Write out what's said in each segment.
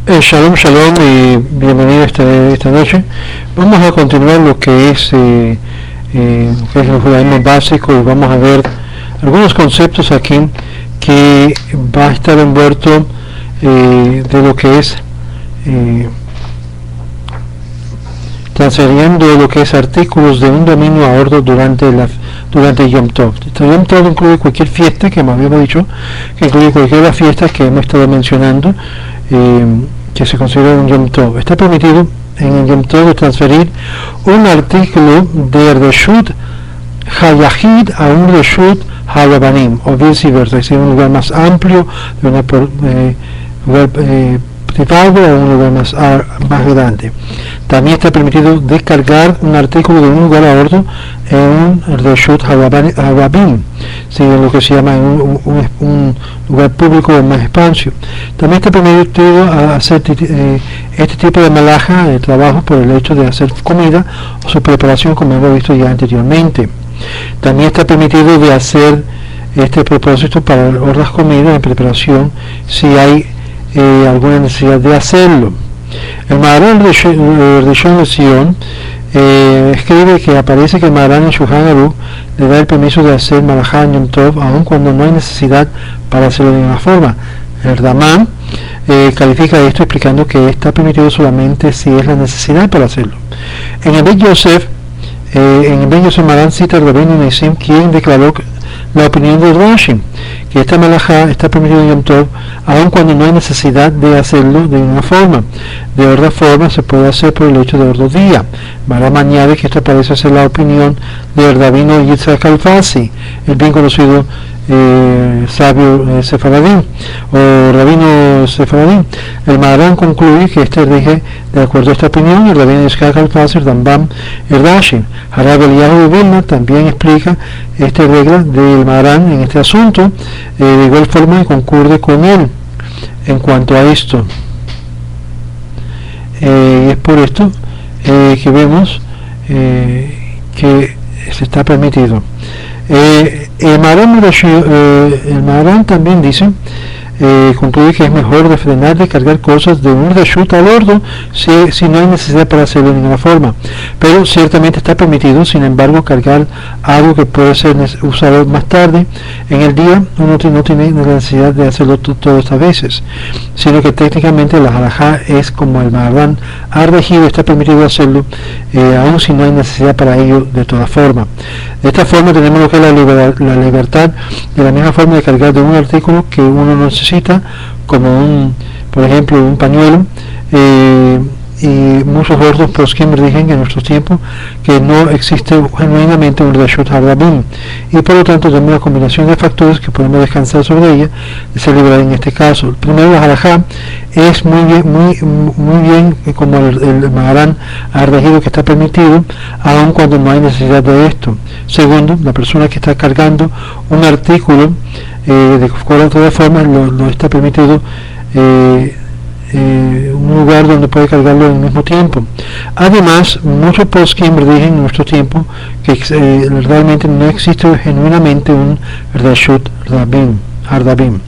Shalom, shalom y bienvenido esta noche. Vamos a continuar lo que es el judaísmo básico y vamos a ver algunos conceptos aquí que va a estar envuelto de lo que es transfiriendo lo que es artículos de un dominio a otro durante Yom Tov. Yom Tov incluye cualquier fiesta, que más habíamos dicho, que incluye cualquier de las fiestas que hemos estado mencionando, que se considera un Yom Tov. Está permitido en el Yom Tov transferir un artículo de Reshut Hayahid a un Reshut Hayabanim, o viceversa, es decir, un lugar más amplio, de una lugar privado a un lugar más grande. También está permitido descargar un artículo de un lugar a otro en un Reshut Hayabim, en lo que se llama un lugar público de más espacio. También está permitido hacer este tipo de malaja de trabajo por el hecho de hacer comida o su preparación, como hemos visto ya anteriormente. También está permitido de hacer este propósito para otras comidas en preparación si hay alguna necesidad de hacerlo. El Maharán de Rishon LeZion escribe que aparece que el Maharán en Shulchan Aruch le da el permiso de hacer malajá en Yom Tov aun cuando no hay necesidad para hacerlo de ninguna forma. El Ramán califica esto explicando que está permitido solamente si es la necesidad para hacerlo. En el Bet Yosef Maharán cita al Rabino Nessim, quien declaró la opinión de Rashi, que esta malajá está permitida en Yom Tov aun cuando no hay necesidad de hacerlo de una forma. De otra forma se puede hacer por el hecho de otro día. Maram añade que esto parece ser la opinión del Rabino Yitzhak Alfasi, el bien conocido sabio sefaradí o rabino sefaradí. El Maharán concluye que este rige de acuerdo a esta opinión el rabino Yitzhak Alfasi, Rambam y Rashi. Harab Eliyahu de Vilna también explica esta regla del Maharán en este asunto, de igual forma que concurde con él en cuanto a esto. Y es por esto que vemos que se está permitido. El Maharán también dice, concluye que es mejor refrenar de cargar cosas de un reshut al ordo si no hay necesidad para hacerlo de ninguna forma, pero ciertamente está permitido. Sin embargo, cargar algo que puede ser usado más tarde en el día, uno no tiene la necesidad de hacerlo todas estas veces, sino que técnicamente la halajá es como el Maharán ha regido, está permitido hacerlo aun si no hay necesidad para ello de todas formas. De esta forma tenemos lo que es la libertad, de la misma forma de cargar de un artículo que uno no necesita, como por ejemplo un pañuelo, y muchos otros poskim dicen en nuestros tiempos que no existe genuinamente un Reshut Harabim, y por lo tanto tenemos una combinación de factores que podemos descansar sobre ella y ser liberar en este caso. Primero, la halajá es muy bien como el Maharán ha regido que está permitido aun cuando no hay necesidad de esto. Segundo, la persona que está cargando un artículo de otra forma lo está permitido un lugar donde puede cargarlo al mismo tiempo. Además, muchos poskim dicen en nuestro tiempo que realmente no existe genuinamente un Reshut Hardabim.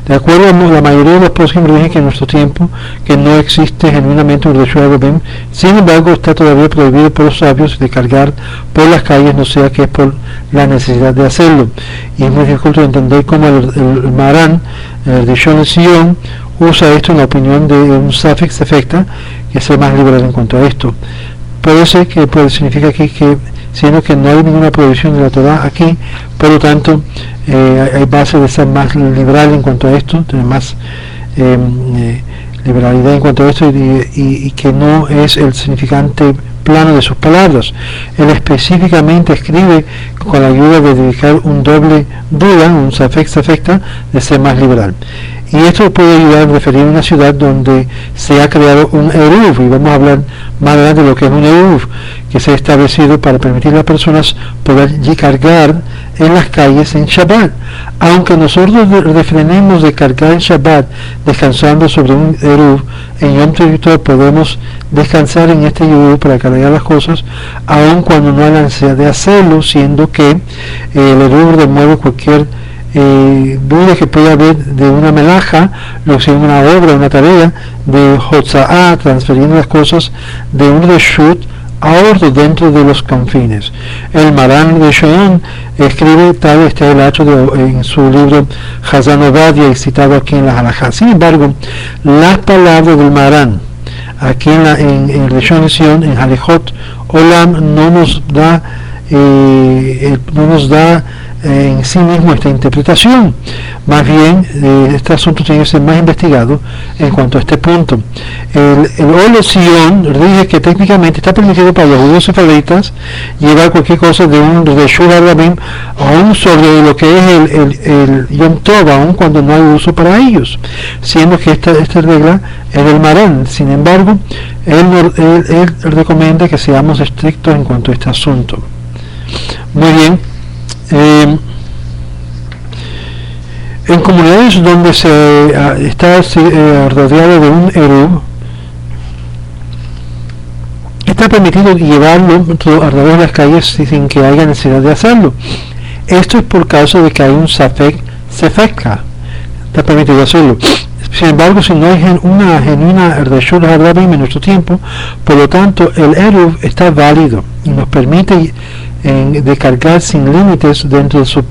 De acuerdo a la mayoría de los poskim dicen que en nuestro tiempo que no existe genuinamente un Reshut Hardabim. Sin embargo, está todavía prohibido por los sabios de cargar por las calles, no sea que es por la necesidad de hacerlo. Y es muy difícil entender cómo el Maharán, el Rishon LeZion, usa esto en la opinión de un Safek Sefekta, que es el más liberal en cuanto a esto. Puede ser que significa aquí que, siendo que no hay ninguna prohibición de la Torah aquí, por lo tanto hay base de ser más liberal en cuanto a esto, tener más liberalidad en cuanto a esto, y que no es el significante plano de sus palabras. Él específicamente escribe con la ayuda de dedicar un doble duda, un Safek Sefekta, de ser más liberal. Y esto puede ayudar a referir a una ciudad donde se ha creado un Eruv, y vamos a hablar más adelante de lo que es un Eruv, que se ha establecido para permitir a las personas poder cargar en las calles en Shabbat. Aunque nosotros refrenemos de cargar en Shabbat descansando sobre un Eruv, en Yom Tov podemos descansar en este Eruv para cargar las cosas, aun cuando no hay la necesidad de hacerlo, siendo que el Eruv remueve cualquier duda que pueda haber de una melaja, lo que sea una obra, una tarea, de Hotza'ah, transfiriendo las cosas de un reshut a otro dentro de los confines. El Maran de Shoyan escribe tal este relato en su libro Hazan Ovadia, y citado aquí en la Halajá. Sin embargo, las palabras del Maran aquí en Rishon LeZion, en Halejot Olam, no nos da en sí mismo esta interpretación. Más bien, este asunto tiene que ser más investigado en cuanto a este punto. El Or LeZion dice que técnicamente está permitido para los judíos sefardítas llevar cualquier cosa de un Reshut HaRabim, aún sobre lo que es el Yom Tov, aún cuando no hay uso para ellos, siendo que esta regla es del Maran. Sin embargo, él recomienda que seamos estrictos en cuanto a este asunto. Muy bien. En comunidades donde se está rodeado de un eruv, está permitido llevarlo a través de las calles sin que haya necesidad de hacerlo. Esto es por causa de que hay un safek sefeka, está permitido hacerlo. Sin embargo, si no hay una genuina Reshut HaRabim en nuestro tiempo, por lo tanto el eruv está válido y nos permite de cargar sin límites dentro de sus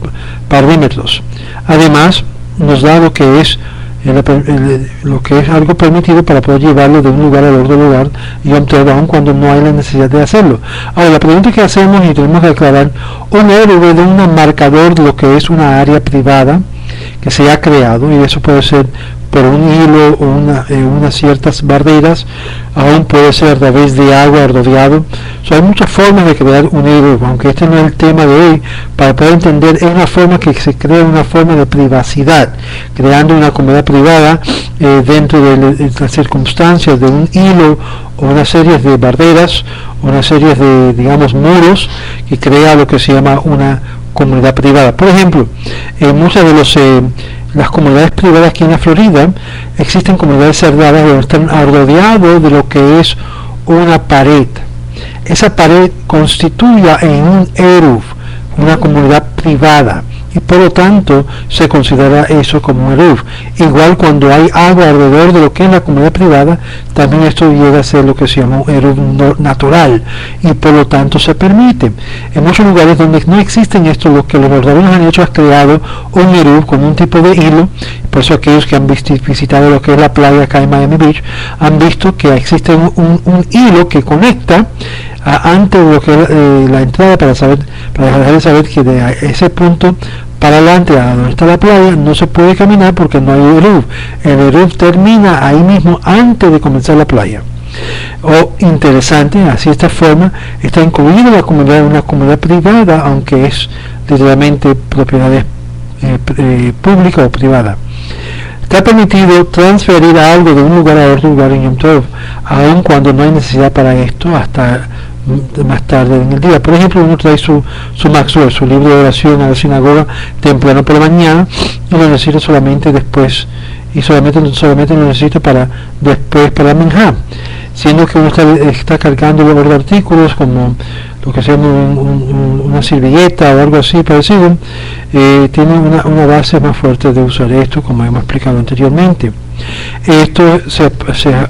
parámetros. Además, nos da lo que es algo permitido para poder llevarlo de un lugar al otro lugar, y aun cuando no hay la necesidad de hacerlo. Ahora, la pregunta que hacemos y tenemos que aclarar: un eruv es de un marcador de lo que es una área privada que se ha creado, y eso puede ser por un hilo o unas ciertas barreras, aún puede ser a través de agua rodeado. Hay muchas formas de crear un eruv, aunque este no es el tema de hoy. Para poder entender, es una forma que se crea una forma de privacidad, creando una comunidad privada dentro de las circunstancias de un hilo o una serie de barreras o una serie de, digamos, muros, que crea lo que se llama una comunidad privada. Por ejemplo, en muchas de las comunidades privadas aquí en la Florida existen comunidades cerradas donde están rodeados de lo que es una pared. Esa pared constituye en un eruv una comunidad privada, y por lo tanto se considera eso como un eruv. Igual, cuando hay agua alrededor de lo que es la comunidad privada, también esto llega a ser lo que se llama un eruv natural, y por lo tanto se permite. En muchos lugares donde no existen esto, lo que los rabinos han hecho es creado un eruv con un tipo de hilo. Por eso aquellos que han visitado lo que es la playa acá en Miami Beach han visto que existe un hilo que conecta antes de lo que es la entrada, para dejar de saber que de ese punto para adelante, a donde está la playa, no se puede caminar porque no hay eruv. El eruv termina ahí mismo antes de comenzar la playa. Interesante, así, de esta forma está incluida la comunidad, una comunidad privada, aunque es literalmente propiedad pública o privada. Está permitido transferir algo de un lugar a otro lugar en Yom Tov, aun cuando no hay necesidad para esto, hasta más tarde en el día. Por ejemplo, uno trae su Maxwell, su libro de oración, a la sinagoga temprano por la mañana, y lo necesita solamente después, y solamente lo necesita para después para el minjá, siendo que uno está cargando los artículos como lo que se llama una servilleta o algo así parecido. Tiene una base más fuerte de usar esto, como hemos explicado anteriormente. Esto se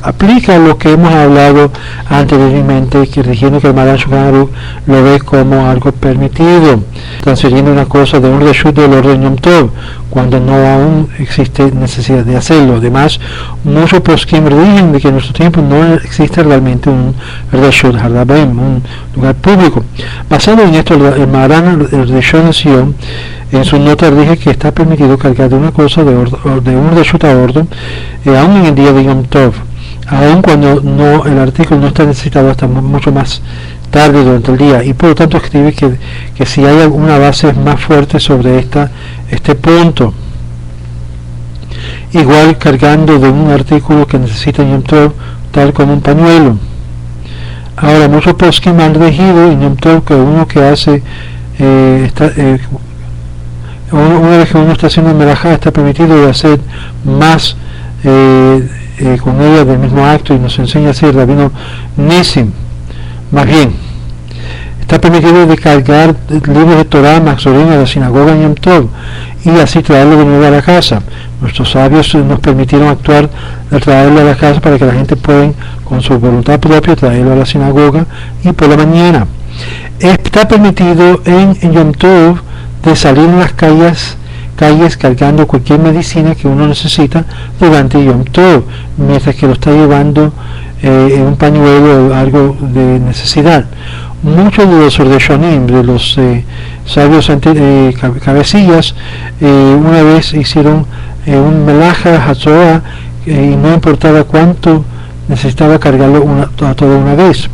aplica a lo que hemos hablado anteriormente, que diciendo que el Maran Shulchan Aruch lo ve como algo permitido, transfiriendo una cosa de un reshut del orden Yom Tov, cuando no aún existe necesidad de hacerlo. Además, muchos poskim dicen de que en nuestro tiempo no existe realmente un Reshut HaRabim, un lugar público. Basado en esto, el Maran, el Rishon LeZion, en su nota dije que está permitido cargar de una cosa de un reshut a otro, aún en el día de Yom Tov, aún cuando el artículo no está necesitado hasta mucho más tarde durante el día, y por lo tanto escribe que si hay alguna base más fuerte sobre este punto. Igual, cargando de un artículo que necesita Yom Tov, tal como un pañuelo. Ahora, muchos poskim han regido en Yom Tov que uno que hace una vez que uno está haciendo melajá, está permitido de hacer más con ella del mismo acto, y nos enseña así el rabino Nissim. Más bien, Está permitido de cargar libros de Torah, Maxorim a la sinagoga en Yom Tov y así traerlo de nuevo a la casa. Nuestros sabios nos permitieron actuar de traerlo a la casa para que la gente pueda, con su voluntad propia, traerlo a la sinagoga y por la mañana. Está permitido en Yom Tov de salir en las calles cargando cualquier medicina que uno necesita durante Yom Tov, mientras que lo está llevando en un pañuelo o algo de necesidad. Muchos de los Ordeshonim, de los sabios cabecillas, una vez hicieron un melaja hatzoa y no importaba cuánto necesitaba cargarlo a toda una vez.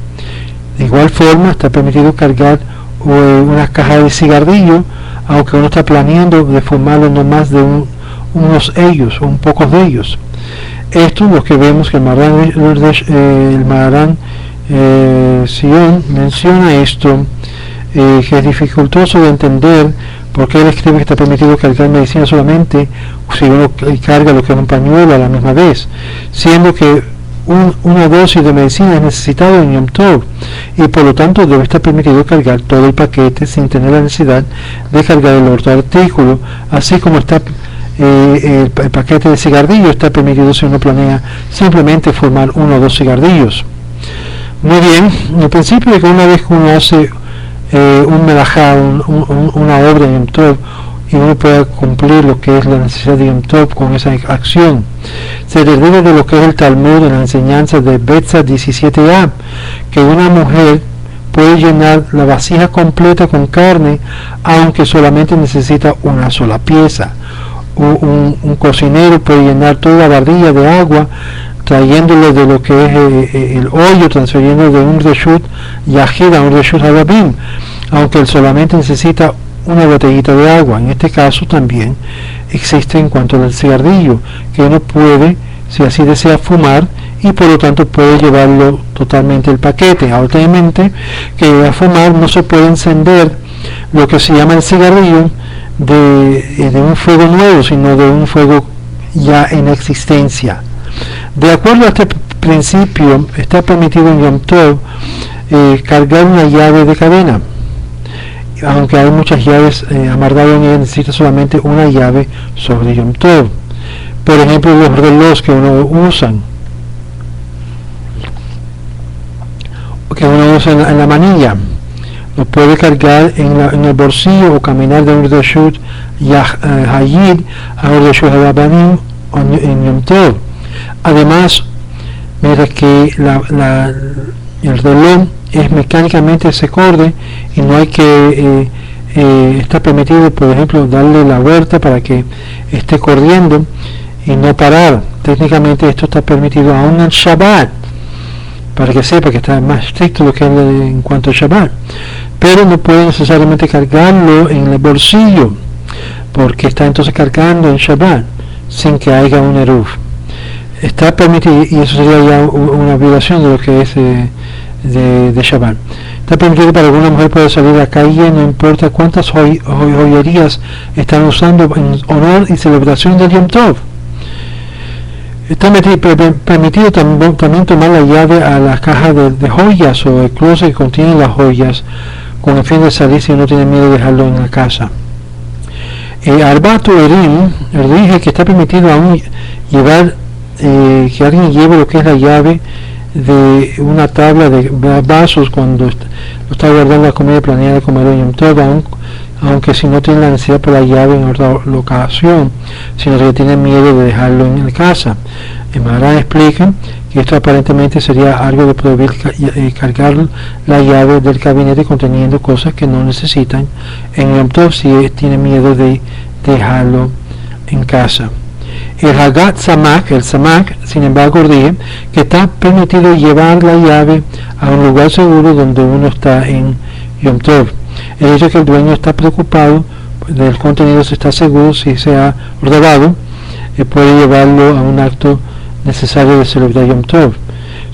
De igual forma está permitido cargar una caja de cigarrillo, aunque uno está planeando de fumarlo no más de unos ellos o un pocos de ellos. Esto es lo que vemos que el Maharán Sion menciona esto, que es dificultoso de entender porque él escribe que está permitido cargar medicina solamente si uno carga lo que es un pañuelo a la misma vez, siendo que una dosis de medicina es necesitado en Yom Tov y por lo tanto debe estar permitido cargar todo el paquete sin tener la necesidad de cargar el otro artículo, así como está el paquete de cigarrillos está permitido si uno planea simplemente formar 1 o 2 cigarrillos. Muy bien, el principio de que una vez que uno hace un melajá, una obra en Yom Tov, y uno pueda cumplir lo que es la necesidad de Yom Tov con esa acción, se deriva de lo que es el Talmud en la enseñanza de Betza 17a, que una mujer puede llenar la vasija completa con carne aunque solamente necesita una sola pieza. Un cocinero puede llenar toda la barrilla de agua trayéndolo de lo que es el hoyo, transfiriendo de un reshut yahid a un reshut harabim, aunque él solamente necesita una botellita de agua. En este caso también existe en cuanto al cigarrillo, que uno puede, si así desea, fumar y por lo tanto puede llevarlo totalmente el paquete. Obviamente que a fumar no se puede encender lo que se llama el cigarrillo de un fuego nuevo, sino de un fuego ya en existencia. De acuerdo a este principio, está permitido en Yom Tov cargar una llave de cadena, aunque hay muchas llaves amarradas en ella, necesita solamente una llave sobre Yom Tov. Por ejemplo, los relojes que uno usa en la manilla, lo puede cargar en el bolsillo o caminar de un reshut hayid a un reshut harabanim en Yom Tov. Además, mientras que el reloj es mecánicamente se corre y no hay que está permitido, por ejemplo, darle la vuelta para que esté corriendo y no parar. Técnicamente esto está permitido aún en Shabbat, para que sepa que está más estricto lo que es en cuanto a Shabbat, pero no puede necesariamente cargarlo en el bolsillo porque está entonces cargando en Shabbat sin que haya un eruv. Está permitido, y eso sería ya una violación de lo que es de Shabbat. Está permitido para alguna mujer poder salir a la calle, no importa cuántas joyerías están usando en honor y celebración del Yom Tov. Está permitido también tomar la llave a la caja de joyas o el closet que contiene las joyas con el fin de salir si uno tiene miedo de dejarlo en la casa. Arbato Erim dije que está permitido aún llevar que alguien lleve lo que es la llave de una tabla de vasos cuando lo está guardando la comida planeada de comer en Yom Tov, aunque si no tiene la necesidad por la llave en otra locación, sino que tiene miedo de dejarlo en la casa. El Maharán explica que esto aparentemente sería algo de poder cargar la llave del gabinete conteniendo cosas que no necesitan en Yom Tov si tiene miedo de dejarlo en casa. El Hagat Samak, el Samak, sin embargo, dice que está permitido llevar la llave a un lugar seguro donde uno está en Yom Tov. El hecho de que el dueño está preocupado del contenido, si está seguro, si se ha robado, puede llevarlo a un acto necesario de celebrar Yom Tov.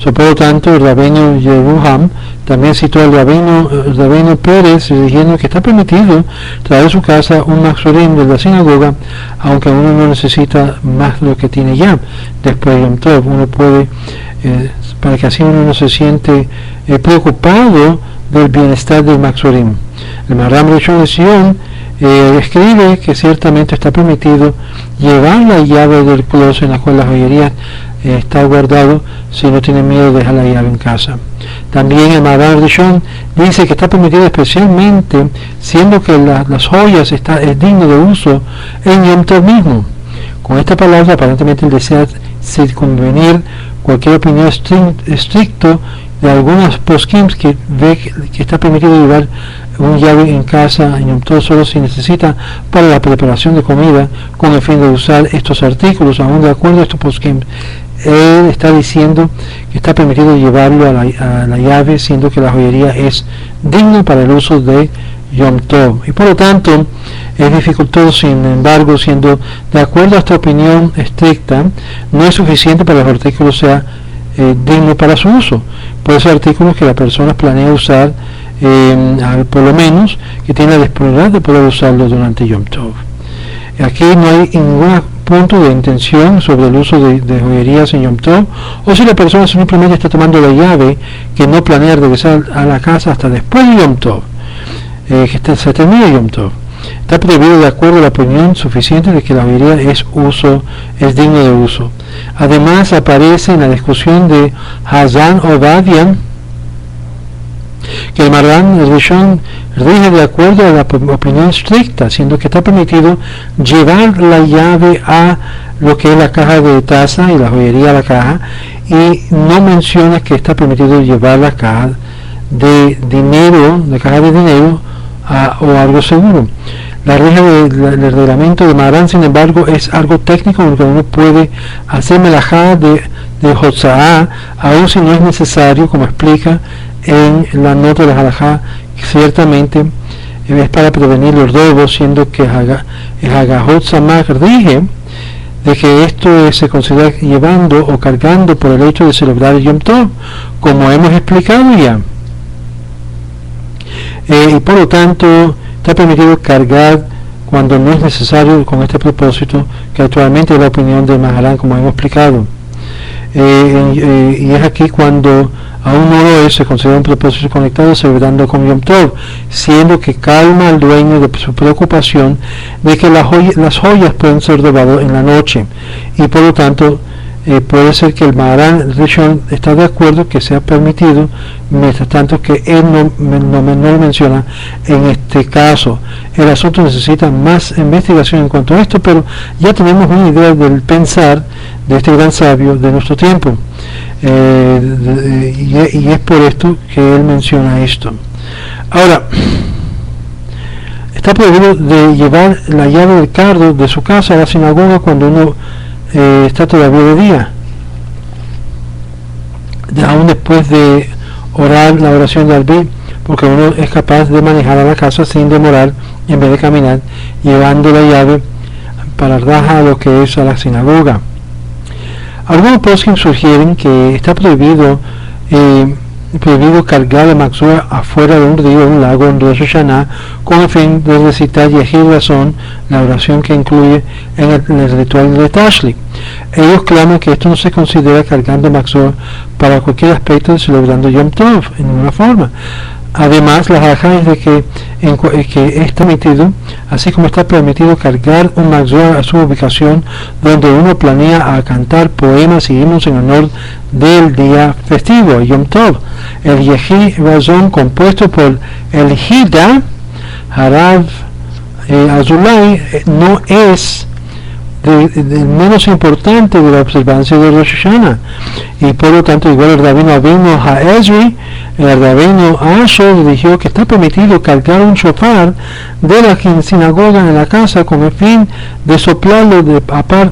Por lo tanto, el rabino Yeruham también citó al rabino Pérez diciendo que está permitido traer a su casa un maxorim de la sinagoga, aunque uno no necesita más lo que tiene ya después de Yom Tov. Uno puede, para que así uno no se siente preocupado del bienestar del Maxurim. El Maharam Rishon LeZion escribe que ciertamente está permitido llevar la llave del closet en la cual la joyería está guardado, si no tiene miedo de dejar la llave en casa. También el Maharam Rishon dice que está permitido especialmente siendo que las joyas es digno de uso en Yom Tov mismo. Con esta palabra aparentemente él desea circunvenir cualquier opinión estricto de algunas poskim que ve que está permitido llevar un llave en casa en Yom Tov solo si necesita para la preparación de comida con el fin de usar estos artículos. Aún de acuerdo a estos poskim, él está diciendo que está permitido llevarlo a la llave, siendo que la joyería es digna para el uso de Yom Tov, y por lo tanto es dificultoso. Sin embargo, siendo de acuerdo a esta opinión estricta, no es suficiente para que el artículo sea digno para su uso. Puede ser artículos que la persona planea usar, por lo menos que tiene la disponibilidad de poder usarlo durante Yom Tov. Aquí no hay ningún punto de intención sobre el uso de joyerías en Yom Tov, o si la persona simplemente está tomando la llave que no planea regresar a la casa hasta después de Yom Tov, que se termina Yom Tov. Está prohibido de acuerdo a la opinión suficiente de que la joyería es digno de uso. Además aparece en la discusión de Hazan Ovadia que el Maharam Rishon rige de acuerdo a la opinión estricta, siendo que está permitido llevar la llave a lo que es la caja de taza y la joyería a la caja, y no menciona que está permitido llevar la caja de dinero, o algo seguro. La regla del reglamento de Maharam, sin embargo, es algo técnico, porque uno puede hacer melajá de Hotza'á, aun si no es necesario, como explica en la nota de la halajá. Ciertamente es para prevenir los robos, siendo que el Hagahot Samach rige de que esto se considera llevando o cargando por el hecho de celebrar el Yom Tov, como hemos explicado ya. Y por lo tanto está permitido cargar cuando no es necesario con este propósito, que actualmente es la opinión de Maharam, como hemos explicado. Y es aquí cuando aún no lo es, se considera un propósito conectado celebrando con Yom Tov, siendo que calma al dueño de su preocupación de que las joyas pueden ser robadas en la noche, y por lo tanto puede ser que el Maharam Rishon está de acuerdo que sea permitido, mientras tanto que él no lo menciona en este caso. El asunto necesita más investigación en cuanto a esto, pero ya tenemos una idea del pensar de este gran sabio de nuestro tiempo, y es por esto que él menciona esto. Ahora, está prohibido de llevar la llave del carro de su casa a la sinagoga cuando uno está todavía de día, aún después de orar la oración de Albi, porque uno es capaz de manejar a la casa sin demorar, en vez de caminar, llevando la llave para raja a lo que es a la sinagoga. Algunos poskim sugieren que está prohibido cargar el maxua afuera de un río, un lago, en Rosh Hashanah, con el fin de recitar Yehid Razón, la oración que incluye en el ritual de Tashli. Ellos claman que esto no se considera cargando maxua para cualquier aspecto de celebrando Yom Tov, en ninguna forma. Además, la halajá es de que es permitido, así como está permitido cargar un maxua a su ubicación donde uno planea a cantar poemas y himnos en honor del día festivo, Yom Tov. El Yehid Razón, compuesto por el Hida Harav Azulay, no es el menos importante de la observancia de Rosh Hashanah, y por lo tanto igual el rabino Avinu Ha'ezri, el rabino Asher, dijo que está permitido cargar un shofar de la sinagoga en la casa con el fin de soplarlo para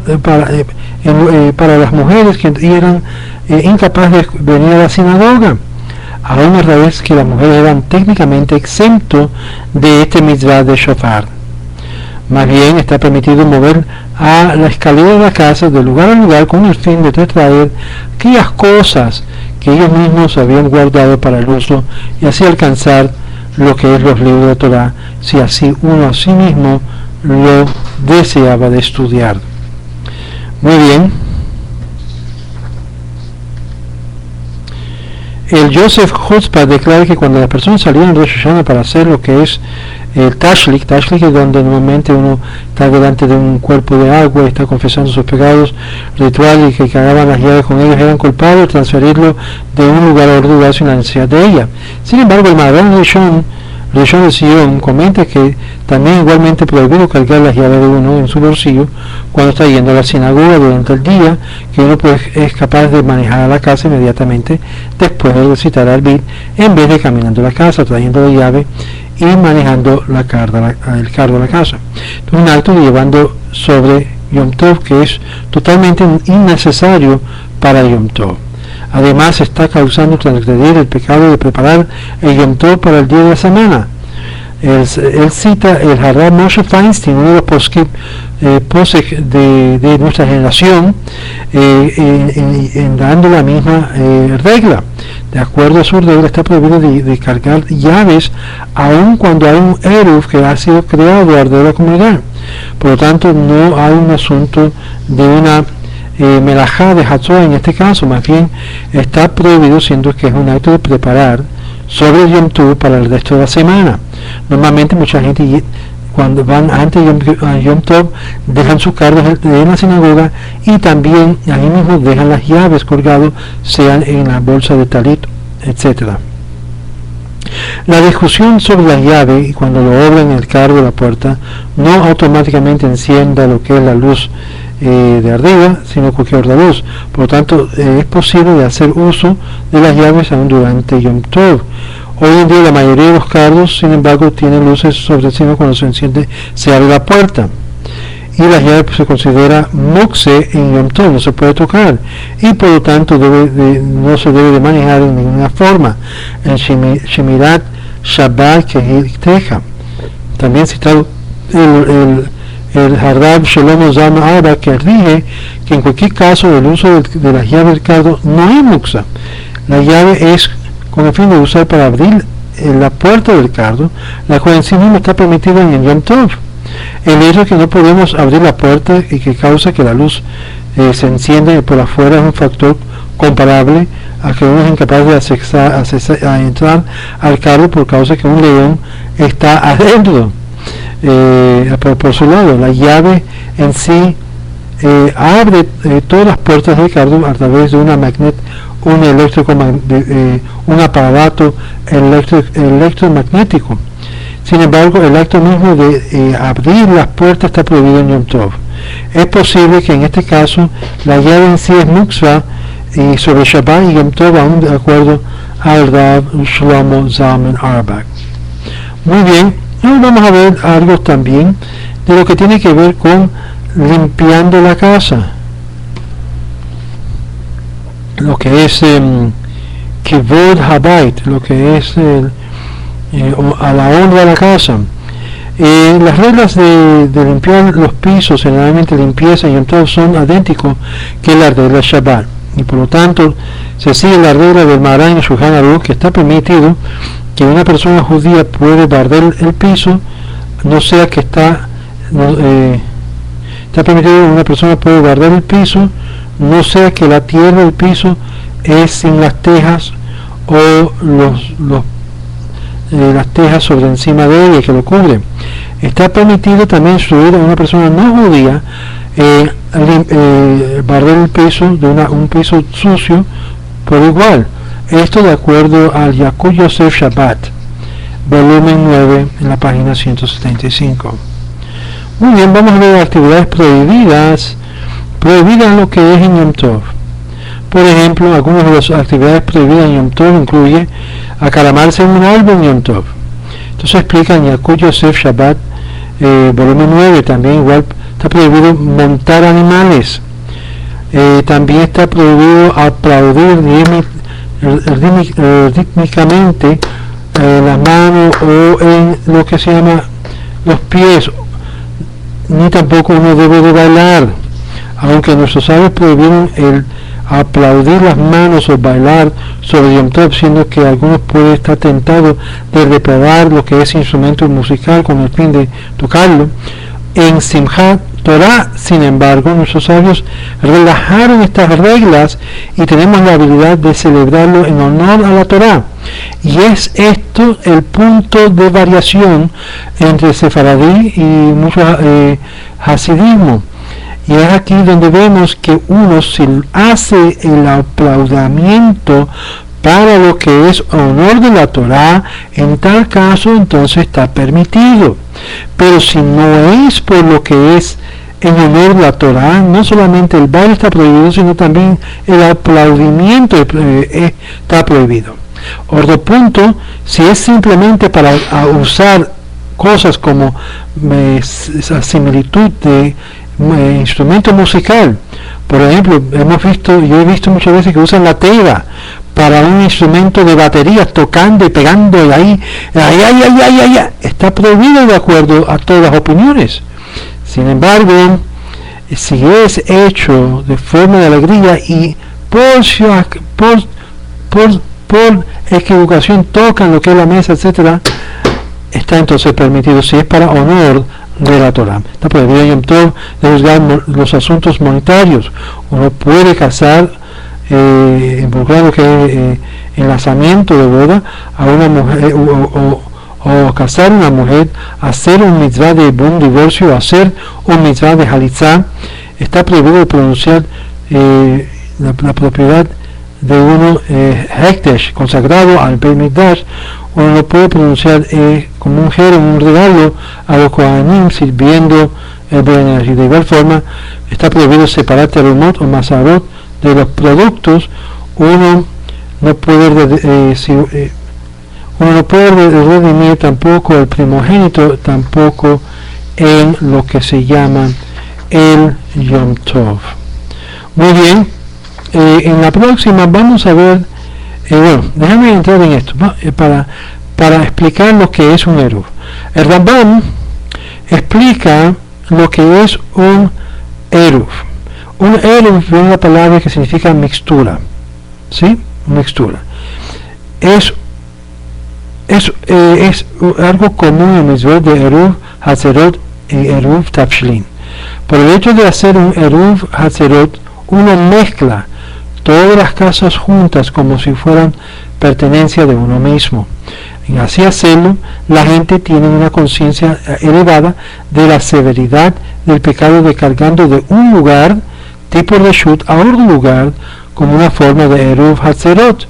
las mujeres que eran incapaces de venir a la sinagoga, aún a través que las mujeres eran técnicamente exentos de este mitzvah de shofar. Más bien está permitido mover a la escalera de la casa de lugar a lugar con el fin de traer aquellas cosas que ellos mismos habían guardado para el uso, y así alcanzar lo que es los libros de Torah, si así uno a sí mismo lo deseaba de estudiar. Muy bien. El Joseph Hutzpah declara que cuando las personas salieron de Rosh Hashanah para hacer lo que es el Tashlik es donde normalmente uno está delante de un cuerpo de agua y está confesando sus pecados rituales, y que cargaban las llaves con ellos, eran culpables de transferirlo de un lugar a otro lugar sin la necesidad de ella. Sin embargo, el Maharal Rishon de Sion comenta que también igualmente prohibido cargar las llaves de uno en su bolsillo cuando está yendo a la sinagoga durante el día, que uno es capaz de manejar a la casa inmediatamente después de recitar al Bit, en vez de caminando a la casa, trayendo la llave y manejando el cargo a la casa. Es un acto de llevando sobre Yom Tov que es totalmente innecesario para Yom Tov. Además, está causando transgredir el pecado de preparar el Yom Tov para el día de la semana. Él cita el Harav Moshe Feinstein, uno de los posek de nuestra generación, dando la misma regla. De acuerdo a su regla, está prohibido de cargar llaves aun cuando hay un Eruv que ha sido creado alrededor de la comunidad. Por lo tanto, no hay un asunto de una melajá de Hatzor en este caso, más bien está prohibido, siendo que es un acto de preparar sobre el Yom Tov para el resto de la semana. Normalmente mucha gente cuando van antes de Yom Tov dejan sus carros en la sinagoga y también ahí mismo dejan las llaves colgadas, sean en la bolsa de talit, etc. La discusión sobre la llave y cuando lo obran en el cargo de la puerta no automáticamente encienda lo que es la luz de arriba, sino cualquier otra luz. Por lo tanto, es posible de hacer uso de las llaves aún durante Yom Tov. Hoy en día la mayoría de los carros, sin embargo, tienen luces sobre encima cuando se enciende, se abre la puerta. Y la llave se considera mukse en Yom Tov, no se puede tocar. Y por lo tanto no se debe de manejar en ninguna forma. En Shemirat Shabbat Kehilteja. También citado el Harav Shalom Zalman Auerbach, que rige que en cualquier caso el uso de la llave del carro no es muksa. La llave es con el fin de usar para abrir la puerta del carro, la cual en sí misma está permitida en el Yom Tov. El hecho de que no podemos abrir la puerta y que causa que la luz se encienda por afuera es un factor comparable a que uno es incapaz de entrar al carro por causa que un león está adentro. Por su lado, la llave en sí abre todas las puertas del carro a través de una magnet, un aparato electromagnético. Sin embargo, el acto mismo de abrir las puertas está prohibido en Yom Tov. Es posible que en este caso la llave en sí es muksa y sobre Shabbat y Yom Tov, aún de acuerdo al Rav Shlomo Zalman Auerbach. Muy bien. Hoy vamos a ver algo también de lo que tiene que ver con limpiando la casa, lo que es Kivod Habayit, lo que es a la honra de la casa. Las reglas de limpiar los pisos, generalmente limpieza y en todo, son idénticos que las reglas de Shabbat, y por lo tanto se sigue la regla del Maharal Shulchan Aruch, que está permitido que una persona judía puede barrer el piso, no sea que está permitido que una persona puede barrer el piso, no sea que la tierra del piso es sin las tejas o las tejas sobre encima de ella que lo cubren. Está permitido también instruir a una persona no judía barrer el piso de un piso sucio por igual. Esto de acuerdo al Yakut Yosef Shabbat, volumen 9, en la página 175. Muy bien, vamos a ver actividades prohibidas lo que es en Yom Tov. Por ejemplo, algunas de las actividades prohibidas en Yom Tov incluye acaramarse en un árbol en Yom Tov. Entonces explica en Yakut Yosef Shabbat, volumen 9, también igual está prohibido montar animales. También está prohibido aplaudir rítmicamente las manos o en lo que se llama los pies, ni tampoco uno debe de bailar, aunque nuestros sabios prohibieron el aplaudir las manos o bailar sobre Yom Tov, siendo que algunos pueden estar tentados de reprobar lo que es instrumento musical con el fin de tocarlo. En Simchat Torah, sin embargo, nuestros sabios relajaron estas reglas y tenemos la habilidad de celebrarlo en honor a la Torah. Y es esto el punto de variación entre sefaradí y mucho hasidismo. Y es aquí donde vemos que uno, si hace el aplaudimiento para lo que es honor de la Torah, en tal caso entonces está permitido. Pero si no es por lo que es en honor de la Torah, no solamente el baile está prohibido, sino también el aplaudimiento está prohibido. Otro punto, si es simplemente para usar cosas como similitud de instrumento musical, por ejemplo, yo he visto muchas veces que usan la teba para un instrumento de batería, tocando y pegando ahí, está prohibido de acuerdo a todas las opiniones. Sin embargo, si es hecho de forma de alegría y por equivocación tocan lo que es la mesa, etcétera, está entonces permitido si es para honor de la Torah. Está prohibido Yom Tov de juzgar los asuntos monetarios. Uno puede casar, involucrar lo que es enlazamiento de boda a una mujer o casar una mujer, hacer un mitzvah de un divorcio, hacer un mitzvah de halitzá. Está prohibido pronunciar la propiedad de uno hekdesh, consagrado al Beit Mikdash. Uno no puede pronunciar como un un regalo a los kohanim sirviendo el Beit. De igual forma, está prohibido separar terumot o masarot de los productos. Uno no puede redimir tampoco el primogénito, tampoco en lo que se llama el Yom Tov. Muy bien, en la próxima vamos a ver, déjame entrar en esto para explicar lo que es un eruv. El Rambam explica lo que es un eruv. Un eruv es una palabra que significa mixtura, ¿sí? Mixtura. Es algo común en mitzvot de eruv hatzerot y eruv tafshlin. Por el hecho de hacer un eruv hatzerot, uno mezcla todas las casas juntas como si fueran pertenencia de uno mismo. En así hacerlo, la gente tiene una conciencia elevada de la severidad del pecado de cargando de un lugar tipo reshut a otro lugar como una forma de eruv hatzerot,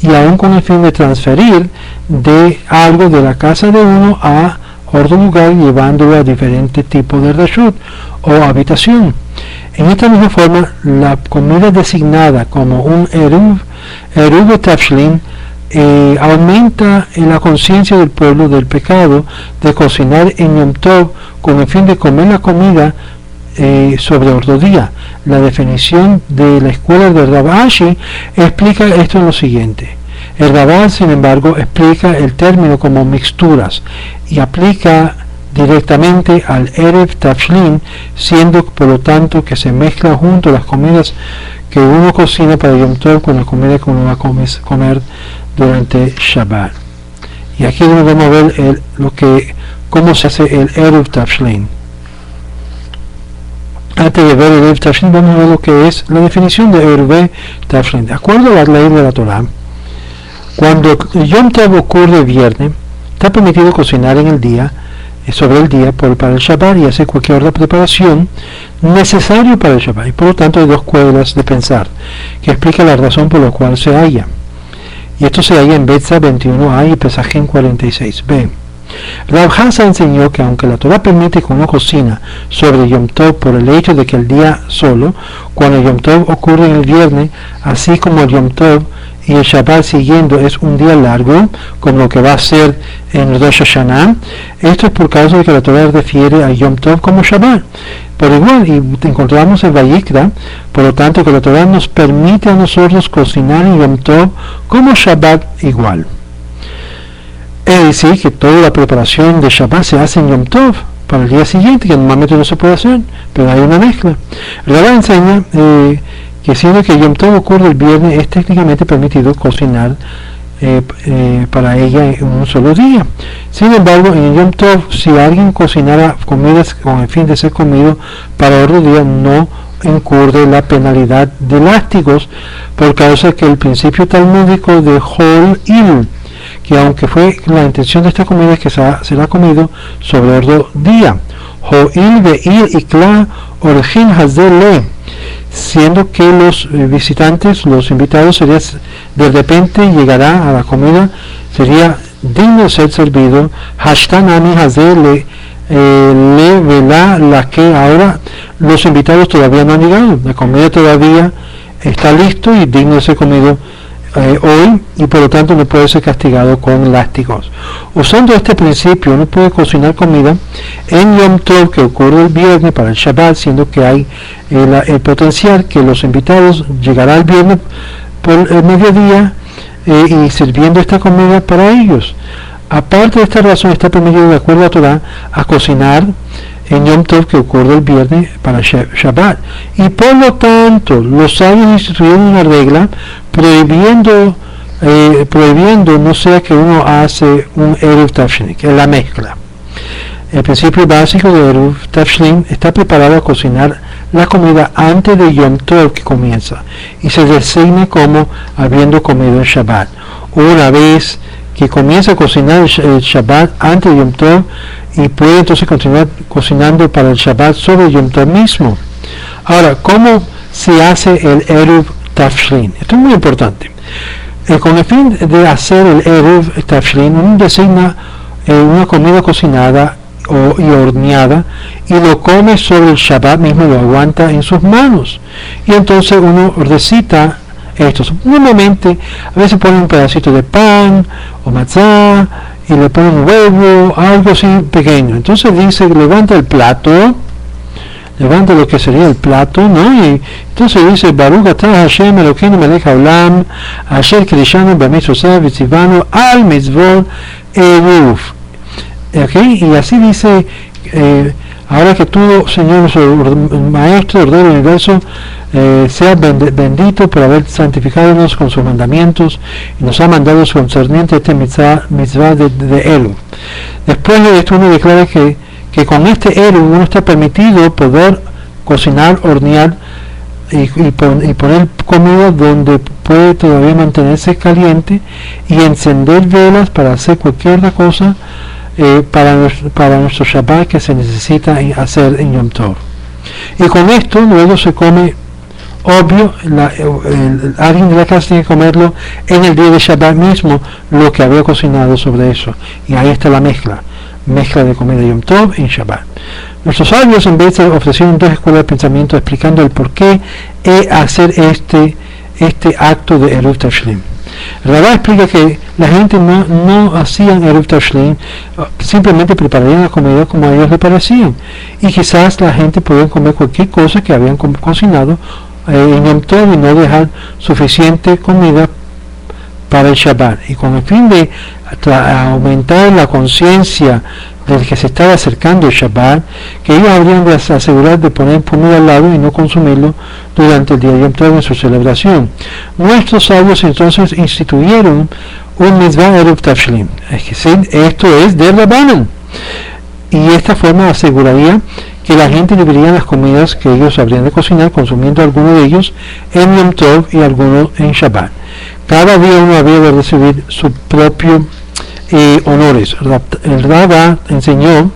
y aún con el fin de transferir de algo de la casa de uno a otro lugar, llevándolo a diferentes tipos de reshut o habitación. En esta misma forma, la comida designada como un eruv tafshlin aumenta en la conciencia del pueblo del pecado de cocinar en Yom Tov con el fin de comer la comida sobre otro día. La definición de la escuela de Rav Ashi explica esto en lo siguiente. El Rav, sin embargo, explica el término como mixturas y aplica directamente al Erev Tafshlin, siendo por lo tanto que se mezclan junto las comidas que uno cocina para Yom Tov con la comida que uno va a comer durante Shabbat. Y aquí vamos a ver cómo se hace el Erev Tafshlin. Antes de ver el Erev Tafshlin, vamos a ver lo que es la definición de Erev Tafshlin. De acuerdo a la ley de la Torah, cuando Yom Tov ocurre el viernes, está permitido cocinar en el día, sobre el día para el Shabbat, y hacer cualquier otra preparación necesario para el Shabbat. Y por lo tanto hay dos escuelas de pensar que explica la razón por la cual se halla. Y esto se halla en Betza 21a y Pesajim 46b. Rav Hansa enseñó que aunque la Torah permite que uno cocina sobre Yom Tov por el hecho de que el día solo, cuando el Yom Tov ocurre en el viernes, así como el Yom Tov y el Shabbat siguiendo es un día largo, como lo que va a ser en Rosh Hashanah, esto es por causa de que la Torah refiere a Yom Tov como Shabbat. Por igual, y encontramos en Vayikra, por lo tanto, que la Torah nos permite a nosotros cocinar en Yom Tov como Shabbat igual. Es decir, que toda la preparación de Shabbat se hace en Yom Tov para el día siguiente, que normalmente no se puede hacer, pero hay una mezcla. Rava enseña que siendo que Yom Tov ocurre el viernes, es técnicamente permitido cocinar para ella en un solo día. Sin embargo, en Yom Tov, si alguien cocinara comidas con el fin de ser comido para otro día, no incurre la penalidad de lástigos, por causa que el principio talmúdico de Hol Il, que aunque fue la intención de esta comida es que será comido sobre otro día. Ho'il ve'il ikla orjin hazele, siendo que los visitantes, los invitados, de repente llegará a la comida, sería digno de ser servido. Hashtanami hazele le vela, la que ahora los invitados todavía no han llegado, la comida todavía está listo y digno de ser comido hoy, y por lo tanto no puede ser castigado con lástigos. Usando este principio, uno puede cocinar comida en Yom Tov, que ocurre el viernes, para el Shabbat, siendo que hay el potencial que los invitados llegarán el viernes por el mediodía y sirviendo esta comida para ellos. Aparte de esta razón, está permitido, de acuerdo a Torah, a cocinar en Yom Tov, que ocurre el viernes, para Shabbat. Y por lo tanto, los sabios instituyeron una regla prohibiendo no sea que uno hace un Eruv Tafshlin, que es la mezcla. El principio básico de Eruv Tafshlin está preparado a cocinar la comida antes de Yom Tov, que comienza, y se designa como habiendo comido en Shabbat. Una vez que comienza a cocinar el Shabbat antes de Yom Tov, y puede entonces continuar cocinando para el Shabbat sobre Yom Tov mismo. Ahora, ¿cómo se hace el Eruv Tafshlin? Esto es muy importante. Con el fin de hacer el Eruv Tafshlin, uno designa una comida cocinada y horneada y lo come sobre el Shabbat mismo, lo aguanta en sus manos, y entonces uno recita esto. Normalmente a veces ponen un pedacito de pan o matzá y le ponen un huevo, algo así pequeño. Entonces dice, levanta el plato, levanta lo que sería el plato, ¿no? Y entonces dice, Baruch atah Hashem Elokeinu melech haolam, asher kirishanu b'mitzvotav v'tzivanu al mitzvot eruv. ¿Okay? Y así dice, ahora que tú, Señor, nuestro Maestro del universo, sea bendito por haber santificadonos con sus mandamientos y nos ha mandado su concerniente este mitzvah de Eruv. Después de esto uno declara que con este Eruv uno está permitido poder cocinar, hornear y poner comida donde puede todavía mantenerse caliente, y encender velas para hacer cualquier otra cosa para nuestro Shabbat que se necesita hacer en Yom Tov. Y con esto luego se come, obvio, alguien de la casa tiene que comerlo en el día de Shabbat mismo, lo que había cocinado sobre eso, y ahí está la mezcla de comida de Yom Tov en Shabbat. Nuestros sabios en vez de ofrecieron dos escuelas de pensamiento explicando el porqué hacer este acto de Eruv Tafshlin. Rabá explica que la gente no hacían Eruv Tafshlin, simplemente prepararían la comida como a ellos les parecían, y quizás la gente podía comer cualquier cosa que habían cocinado en Yom Tov y no dejar suficiente comida para el Shabbat. Y con el fin de aumentar la conciencia del que se estaba acercando el Shabbat, que ellos habrían de asegurar de poner comida al lado y no consumirlo durante el día de Yom Tov en su celebración. Nuestros sabios entonces instituyeron un mitzvah Eruv Tafshlin. Esto es de Rabbanan, y esta forma aseguraría que la gente debería las comidas que ellos habrían de cocinar, consumiendo alguno de ellos en Yom Tov y alguno en Shabbat. Cada día uno había de recibir su propio honores. El Rabá enseñó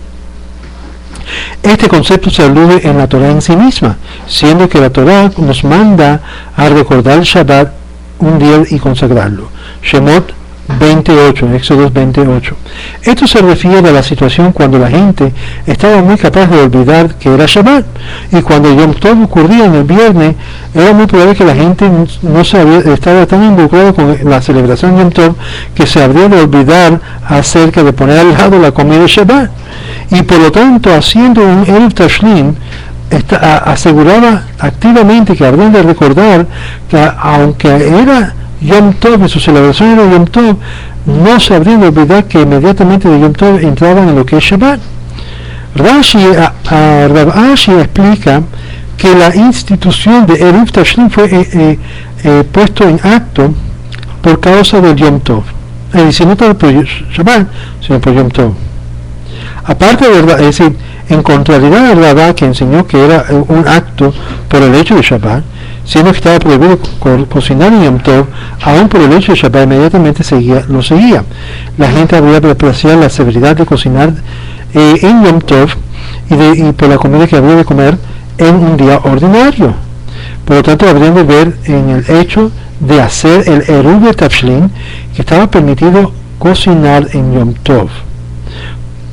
este concepto, se alude en la Torah en sí misma, siendo que la Torah nos manda a recordar el Shabbat un día y consagrarlo. Shemot 28, Éxodo 28. Esto se refiere a la situación cuando la gente estaba muy capaz de olvidar que era Shabbat, y cuando Yom Tov ocurría en el viernes, era muy probable que la gente estaba tan involucrada con la celebración de Yom Tov que se habría de olvidar acerca de poner al lado la comida de Shabbat, y por lo tanto, haciendo un Eruv Tafshlin, aseguraba activamente que habrían de recordar que aunque era Yom Tov, en su celebración era Yom Tov, no se habrían de olvidar que inmediatamente de Yom Tov entraban en lo que es Shabbat. Rav Ashi explica que la institución de Eruv Tafshlin fue puesto en acto por causa del Yom Tov. Es decir, no tanto por Shabbat, sino por Yom Tov. Aparte de verdad, es decir, en contrariedad a Rabá, que enseñó que era un acto por el hecho de Shabbat, siendo que estaba prohibido cocinar en Yom Tov, aún por el hecho de Shabbat, inmediatamente lo seguía. La gente habría apreciado la severidad de cocinar en Yom Tov y por la comida que habría de comer en un día ordinario. Por lo tanto, habrían de ver en el hecho de hacer el Eruv de Tafshlin, que estaba permitido cocinar en Yom Tov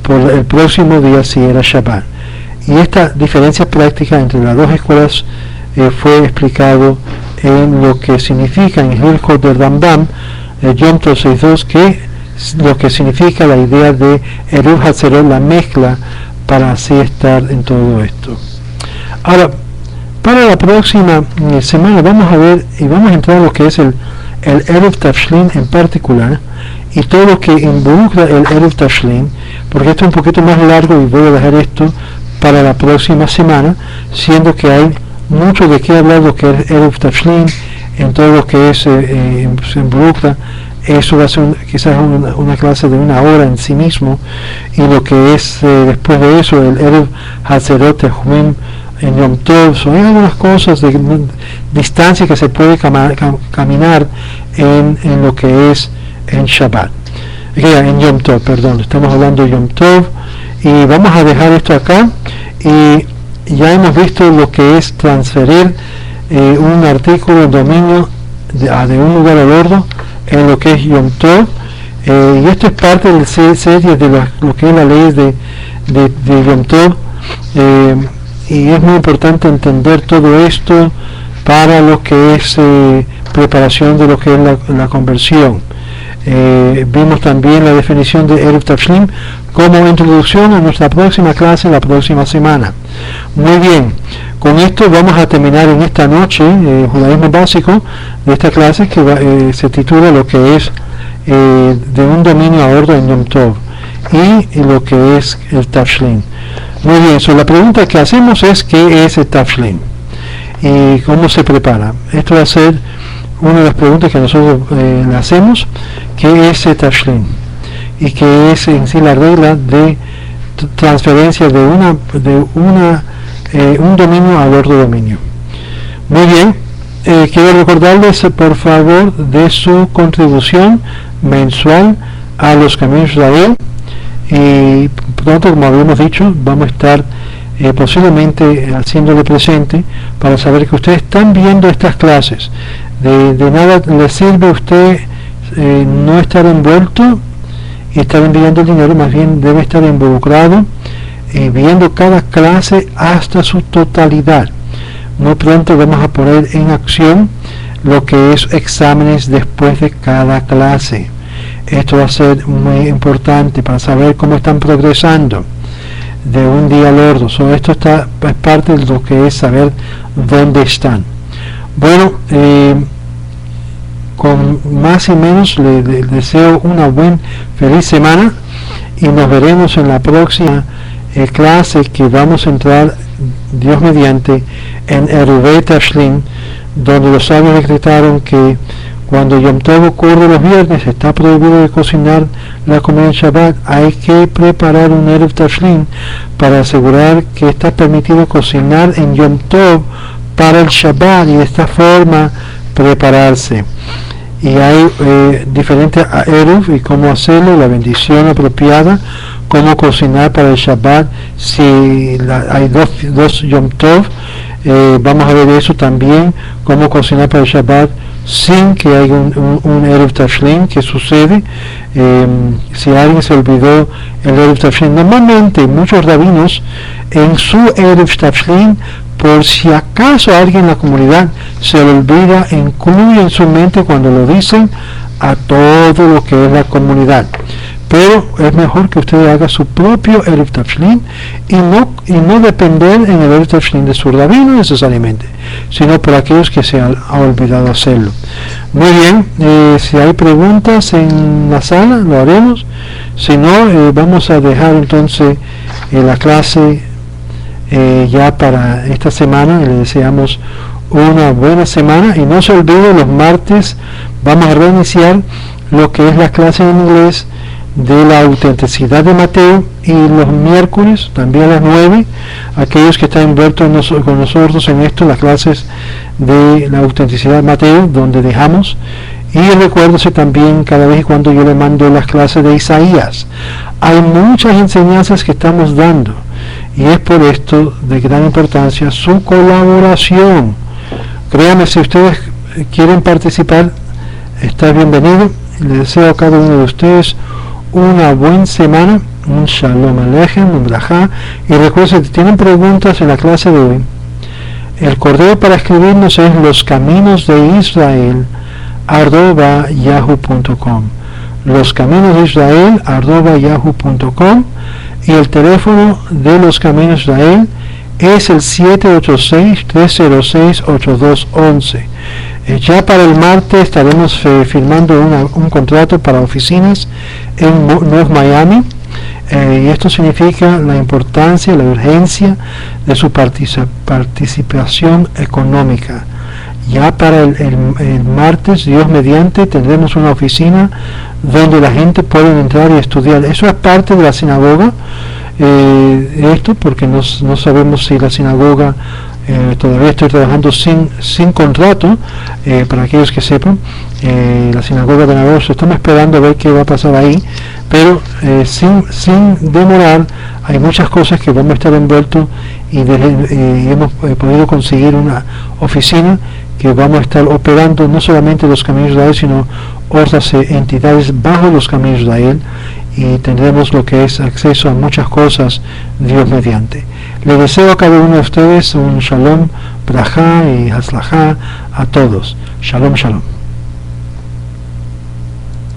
por el próximo día si era Shabbat. Y esta diferencia práctica entre las dos escuelas fue explicado en lo que significa en el Hilchot del Rambam, Yom Tov 6.2, que lo que significa la idea de Eruv Hatzerot, la mezcla, para así estar en todo esto. Ahora, para la próxima semana vamos a ver y vamos a entrar en lo que es el Eruv Tafshlin en particular y todo lo que involucra el Eruv Tafshlin, porque esto es un poquito más largo y voy a dejar esto para la próxima semana, siendo que hay mucho de qué hablar lo que es Eruv Tafshlin, en todo lo que es se involucra. Eso va a ser quizás una clase de 1 hora en sí mismo, y lo que es después de eso el Eruv Hatzerot Tehumim en Yom Tov. Son algunas cosas de distancia que se puede caminar en lo que es en Shabbat, en Yom Tov, perdón, estamos hablando de Yom Tov, y vamos a dejar esto acá. Y ya hemos visto lo que es transferir un artículo en dominio de un lugar al otro en lo que es Yom Tov, y esto es parte de la serie de lo que es la ley de Yom Tov, y es muy importante entender todo esto para lo que es preparación de lo que es la conversión. Vimos también la definición de Eruv Tafshlin como introducción a nuestra próxima clase la próxima semana. Muy bien, con esto vamos a terminar en esta noche judaísmo básico de esta clase que se titula lo que es de un dominio a orden en Yom Tov y lo que es el Tafshlin. Muy bien, la pregunta que hacemos es ¿qué es el Tafshlin? ¿Y cómo se prepara? Esto va a ser una de las preguntas que nosotros le hacemos. ¿Qué es el Tafshlin? Y qué es en sí la regla de transferencia de un dominio al otro dominio. Muy bien, quiero recordarles por favor de su contribución mensual a los Caminos de Israel, y pronto, como habíamos dicho, vamos a estar posiblemente haciéndole presente para saber que ustedes están viendo estas clases. De nada le sirve a usted no estar envuelto y estar enviando el dinero, más bien debe estar involucrado viendo cada clase hasta su totalidad. Muy pronto vamos a poner en acción lo que es exámenes después de cada clase. Esto va a ser muy importante para saber cómo están progresando de un día al otro. Esto es parte de lo que es saber dónde están. Bueno, con más y menos le deseo una feliz semana, y nos veremos en la próxima clase, que vamos a entrar, Dios mediante, en Eruv Tafshlin, donde los sabios decretaron que cuando Yom Tov ocurre los viernes está prohibido de cocinar la comida en Shabbat. Hay que preparar un Eruv Tafshlin para asegurar que está permitido cocinar en Yom Tov para el Shabbat, y de esta forma prepararse. Y hay diferentes Eruv y cómo hacerlo, la bendición apropiada, cómo cocinar para el Shabbat si hay dos Yom Tov. Vamos a ver eso también, cómo cocinar para el Shabbat sin que haya un Eruv Tafshlin. ¿Qué sucede si alguien se olvidó el Eruv Tafshlin? Normalmente muchos rabinos en su Eruv Tafshlin, por si acaso alguien en la comunidad se lo olvida, incluye en su mente cuando lo dicen a todo lo que es la comunidad. Pero es mejor que usted haga su propio Eruv Tafshlin y no depender en el Eruv Tafshlin de su rabino necesariamente, sino por aquellos que se han olvidado hacerlo. Muy bien, si hay preguntas en la sala lo haremos, si no vamos a dejar entonces la clase ya para esta semana, y le deseamos una buena semana. Y no se olvide, los martes vamos a reiniciar lo que es la clase en inglés de la autenticidad de Mateo, y los miércoles también a las 9, aquellos que están envueltos con nosotros en esto, las clases de la autenticidad de Mateo, donde dejamos. Y recuérdese también cada vez cuando yo le mando las clases de Isaías. Hay muchas enseñanzas que estamos dando, y es por esto de gran importancia su colaboración. Créanme, si ustedes quieren participar, está bienvenido. Les deseo a cada uno de ustedes una buena semana, un shalom aleichem, un brajá, y recuerden, si tienen preguntas en la clase de hoy, el correo para escribirnos es loscaminosdeisrael@yahoo.com, loscaminosdeisrael@yahoo.com, y el teléfono de Los Caminos de Israel es el 786-306-8211. Ya para el martes estaremos firmando un contrato para oficinas en North Miami, y esto significa la importancia, la urgencia de su participación económica. Ya para el martes, Dios mediante, tendremos una oficina donde la gente puede entrar y estudiar. Eso es parte de la sinagoga, esto porque no sabemos si la sinagoga, todavía estoy trabajando sin contrato, para aquellos que sepan, la sinagoga de Navarro, estamos esperando a ver qué va a pasar ahí, pero sin demorar, hay muchas cosas que vamos a estar envueltos, y hemos podido conseguir una oficina que vamos a estar operando no solamente Los Caminos de Israel, sino otras entidades bajo Los Caminos de Israel, y tendremos lo que es acceso a muchas cosas, Dios mediante. Les deseo a cada uno de ustedes un shalom, brajá y haslajá a todos. Shalom, shalom.